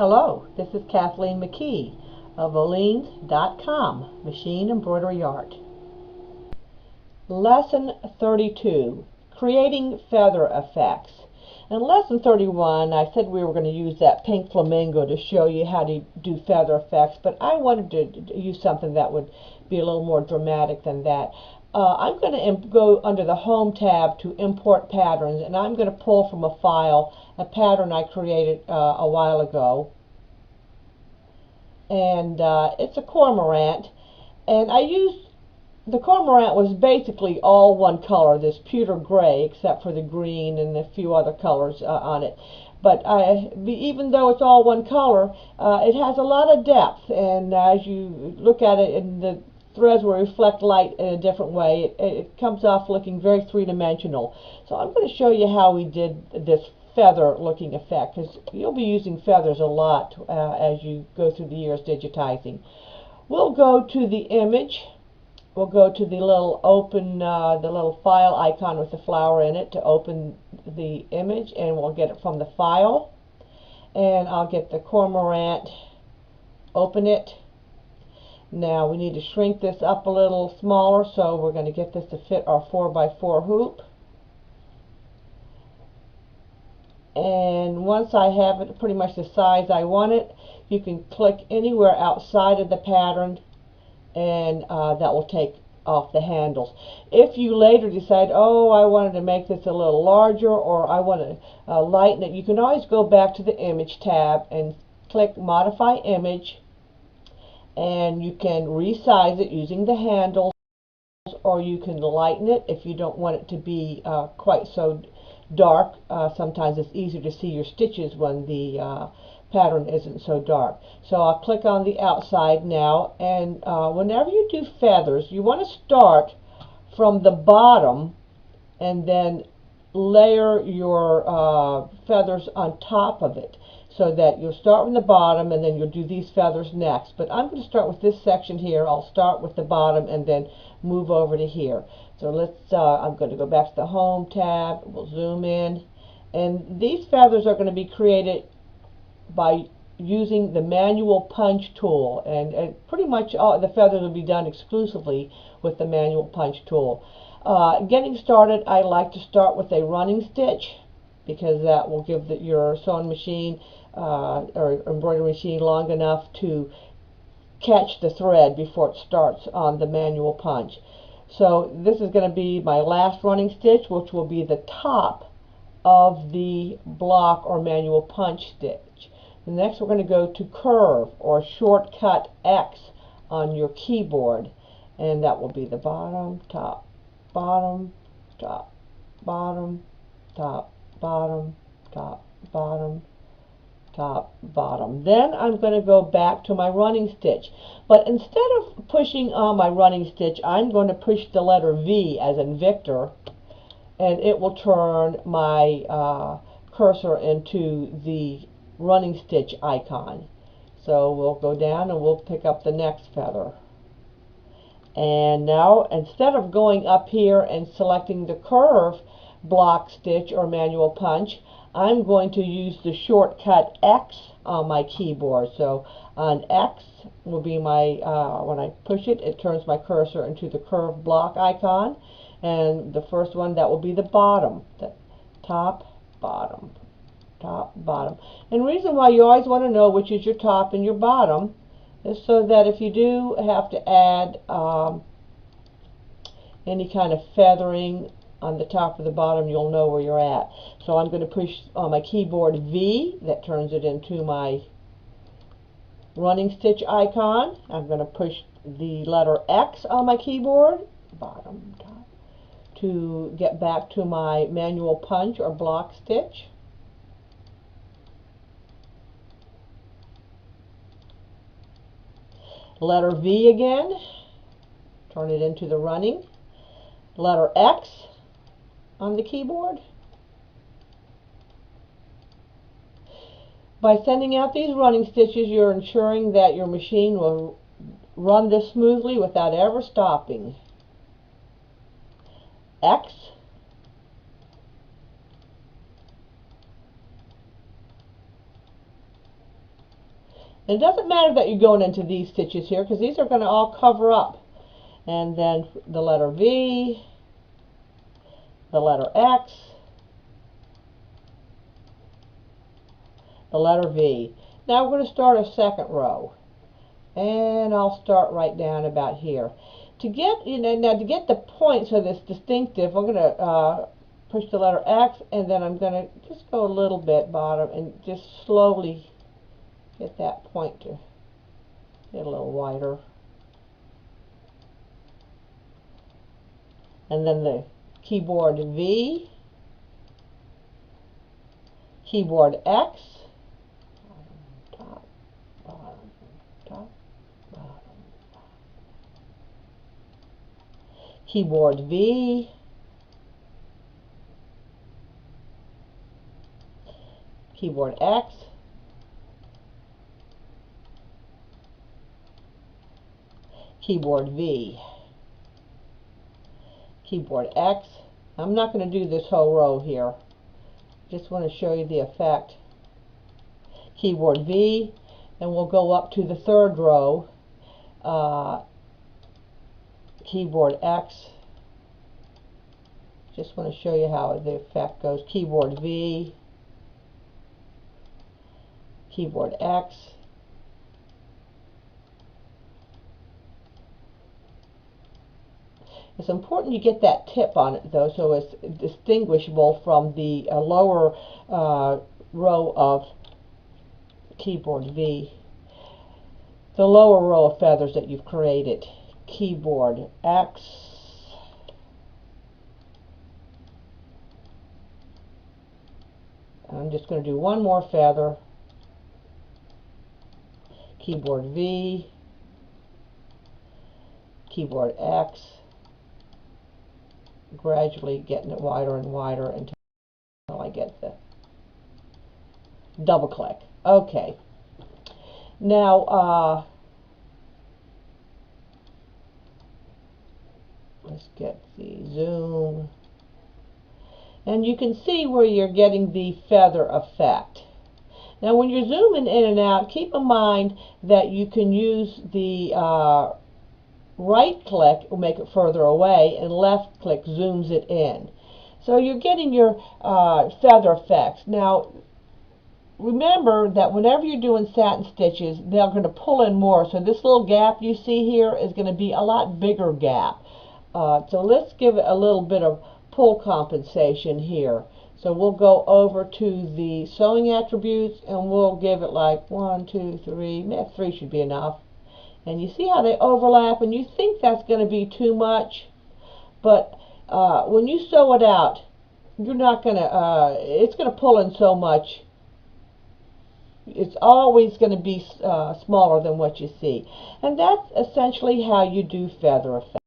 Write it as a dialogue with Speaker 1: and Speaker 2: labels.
Speaker 1: Hello, this is Kathleen McKee of Oleans.com, Machine Embroidery Art. Lesson 32, Creating Feather Effects. In Lesson 31, I said we were going to use that pink flamingo to show you how to do feather effects, but I wanted to use something that would be a little more dramatic than that. I'm going to go under the Home tab to Import Patterns, and I'm going to pull from a file a pattern I created a while ago. And it's a cormorant, and the cormorant was basically all one color, this pewter gray, except for the green and a few other colors on it. But even though it's all one color, it has a lot of depth, and as you look at it, and the threads will reflect light in a different way, it comes off looking very three-dimensional. So I'm going to show you how we did this feather looking effect, because you'll be using feathers a lot as you go through the years digitizing. We'll go to the image. We'll go to the little open, the little file icon with the flower in it to open the image, and we'll get it from the file. And I'll get the cormorant, open it. Now we need to shrink this up a little smaller, so we're going to get this to fit our 4x4 hoop. And once I have it pretty much the size I want it, you can click anywhere outside of the pattern, and that will take off the handles. If you later decide, oh, I wanted to make this a little larger, or I want to lighten it, you can always go back to the Image tab and click Modify Image, and you can resize it using the handles, or you can lighten it if you don't want it to be quite so dark. Sometimes it's easier to see your stitches when the pattern isn't so dark. So I'll click on the outside now, and whenever you do feathers, you want to start from the bottom and then layer your feathers on top of it, so that you'll start from the bottom and then you'll do these feathers next. But I'm going to start with this section here. I'll start with the bottom and then move over to here. So I'm going to go back to the Home tab. We'll zoom in, and these feathers are going to be created by using the manual punch tool, and pretty much all the feathers will be done exclusively with the manual punch tool. Getting started, I like to start with a running stitch, because that will give your sewing machine or embroidery machine long enough to catch the thread before it starts on the manual punch. So this is going to be my last running stitch, which will be the top of the block or manual punch stitch. And next we're going to go to curve or shortcut X on your keyboard, and that will be the bottom, top, bottom, top, bottom, top, bottom, top, bottom, top, bottom. Then I'm going to go back to my running stitch, but instead of pushing on my running stitch, I'm going to push the letter V as in Victor, and it will turn my cursor into the running stitch icon. So we'll go down and we'll pick up the next feather. And now, instead of going up here and selecting the curve block stitch or manual punch, I'm going to use the shortcut X on my keyboard. So on X will be my, when I push it, it turns my cursor into the curve block icon. And the first one, that will be the bottom, the top, bottom, top, bottom. And the reason why you always want to know which is your top and your bottom is so that if you do have to add any kind of feathering on the top or the bottom, you'll know where you're at. So I'm going to push on my keyboard V, that turns it into my running stitch icon. I'm going to push the letter X on my keyboard, bottom, top, to get back to my manual punch or block stitch. Letter V again, turn it into the running. Letter X on the keyboard. By sending out these running stitches, you're ensuring that your machine will run this smoothly without ever stopping. X, And it doesn't matter that you're going into these stitches here, because these are going to all cover up. And then the letter V, the letter X, the letter V. Now we're going to start a second row. And I'll start right down about here. To get, now to get the point so that's distinctive, I'm going to push the letter X, and then I'm going to just go a little bit bottom and just slowly get that point to get a little wider. And then the keyboard V, keyboard X, top, bottom, top, bottom, keyboard V, keyboard X, keyboard V, keyboard X. I'm not going to do this whole row here. Just want to show you the effect. Keyboard V, and we'll go up to the third row. Keyboard X. Just want to show you how the effect goes. Keyboard V, keyboard X, it's important you get that tip on it though, so it's distinguishable from the lower row of keyboard V, the lower row of feathers that you've created. Keyboard X, I'm just going to do one more feather. Keyboard V, keyboard X, gradually getting it wider and wider until I get the double click. Okay. Now, let's get the zoom. And you can see where you're getting the feather effect. Now when you're zooming in and out, keep in mind that you can use the right click will make it further away, and left click zooms it in. So you're getting your feather effects. Now remember that whenever you're doing satin stitches, they're going to pull in more. So this little gap you see here is going to be a lot bigger gap. So let's give it a little bit of pull compensation here. So we'll go over to the sewing attributes, and we'll give it like 1, 2, 3. 3 should be enough. And you see how they overlap, and you think that's going to be too much, but when you sew it out, you're not going to, it's going to pull in so much. It's always going to be smaller than what you see. And that's essentially how you do feather effect.